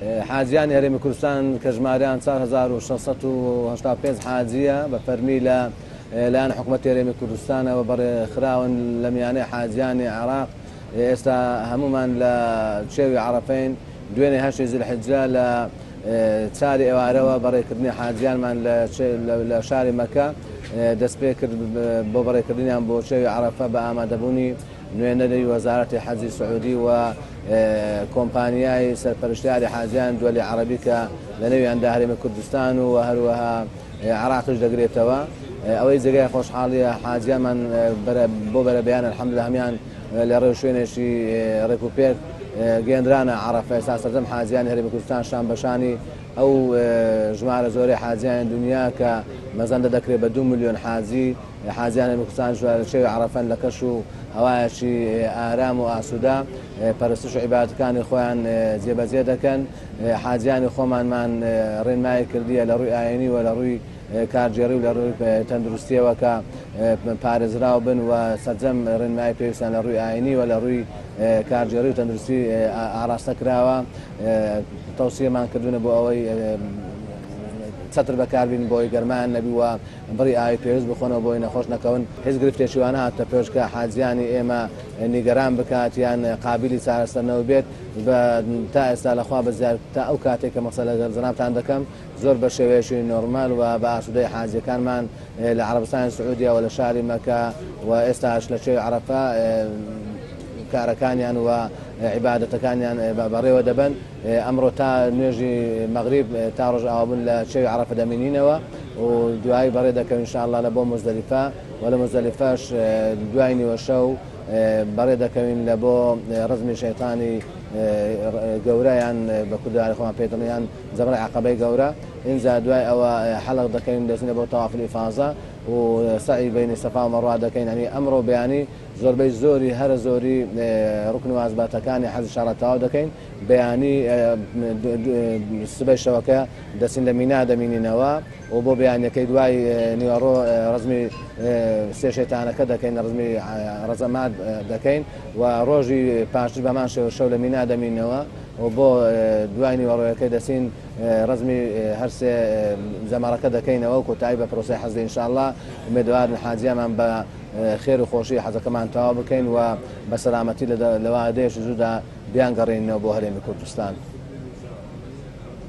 حاجیانی هەرێمی کوردستان کە ژمارەیان 4685 حاجیە بە فەرمی لایەن حکوومەتی هەرێمی کوردستانەوە بەڕێخراون لە میانەی حاجیانی عێراق. ئێستا هەمومان لە چێوی عەرەفەین دوێنێ هەشتی زولحیجە لە 4 ئێوارەوە بەڕێکردنی حاجیانمان لە شاری مەکە دەست پێ کرد بۆ بەڕێکردنیان بۆ چێوی عەرەفە بە ئامادەبوونی نوێنەری وەزارەتی حەجی سعودی و کۆمپانیای سەرپەرشتیاری حاجیان دووەلی عەرەبی کە لە نێویاندا هەرێمی کوردستان و هەروەها عێراقیش دەگرێتەوە. ئەوەی جێگای خۆشحاڵیە حاجیانمان بۆ بەرەبەیان الحەمدولillah هەمیان لە ڕێو شوێنێکی ڕێک و پێک گەێنرانە عەرەفە. ئێستا سەردەم حاجیانی هەرێمی کوردستان شان بەشانی ئەو ژمارە زۆرەی حاجیان دنیا کە مەزەندە دەکرێت بە 2 ملیۆن حاجیان هەرێمی کوردستان لە شێوی عەرەفەن لە کەش و هەوایەکی ئارام و ئاسوودا پەرستش و عیبادەتەکانی خۆیان جێبەجێ دەکەن. حاجیانی خۆمانمان ڕێنمایی کردیە لە ڕووی ئاینی و لە ڕووی کارجێڕی و لە ڕووی تەندروستیەوە کە پارێزراو بن و سەرجەم ڕێنمایی پێویستیان لە ڕووی ئاینی و لە ڕووی کارجێڕی و تەندروستی ئاراستە کراوە. تەوسیەمان کردوونە بۆ ئەوەی چەتر بەکاربین بۆی گەرمان نەبی و بڕی ئاوی پێویست بخۆنەوە بۆی نەخۆش نەکەون. هیچ گرفتێکی وانە هاتە پێشکە حاجیانی ئێمە نیگەران بکات یان قابلی چارەسەرنەوە بێت. تا ئێستا لەخوا بەزیار تا ئەو کاتێک کە مەسەلە جەنابتان دەکەم زۆر بە شێوەیەکی نۆرمال و بە ئاسوودەی حاجیەکانمان لە عەرەبستانی سعودیە و لە شاری مەکە و ئێستاش لە شێوی عەرەفە کارەکانیان و عیبادەتەکانیان بەڕێوە دەبن. ئەمڕۆ تا نوێژی مەغریب تا ڕۆژ ئاوابوون لە شێوی عەرەفە دەمێنینەوە و دوایی بەڕێ دەکەن ئینشاءالله لە بۆ مزدەلیفە و لە مزدەلیفەش دوای نیوە شەو بەڕێ دەکەوین لە بۆ ڕزمی شەیطانی گەورەیان بە کوردی خۆمان پێدڵیان جەمرە عەقەبەی گەورە. ئینجا دوای ئەوە حەڵق دەکەین دەچینە بۆ تەواف الئیفاضە و سعی بینی سەفا و مەڕوا دەکەین. هەنی ئەمڕۆ بەیانی زۆربەی زۆری هەرە زۆری ڕوکن واجباتەکانی حەجی شەڕە تەواو دەکەین. بەیانی سبەی شەوەکە دەچین لە مینا دەمینینەوە و بۆ بەیانیەکەی دوای نیوەڕۆ ڕزمی سێ شەیتانەکە دەکەین ڕزمی ڕەزەمات دەکەین و ڕۆژی پاشتر بەمان شەو لە مینا دەمینەوە و بۆ دوای نیوەڕۆیەکەی دەچین ڕزمی هەرسێ زەمارەکە دەکەینەوە و کۆتایی بە پرۆسەی حەجی ئینشاءالله ئومێدوارن حاجیانمان بە خێر و خۆشی حەجەکەمان تەواو بکەین و بە سەلامەتی لە وادەیەکی زوودا بیانگەڕێنەوە بۆ هەرێمی کوردستان.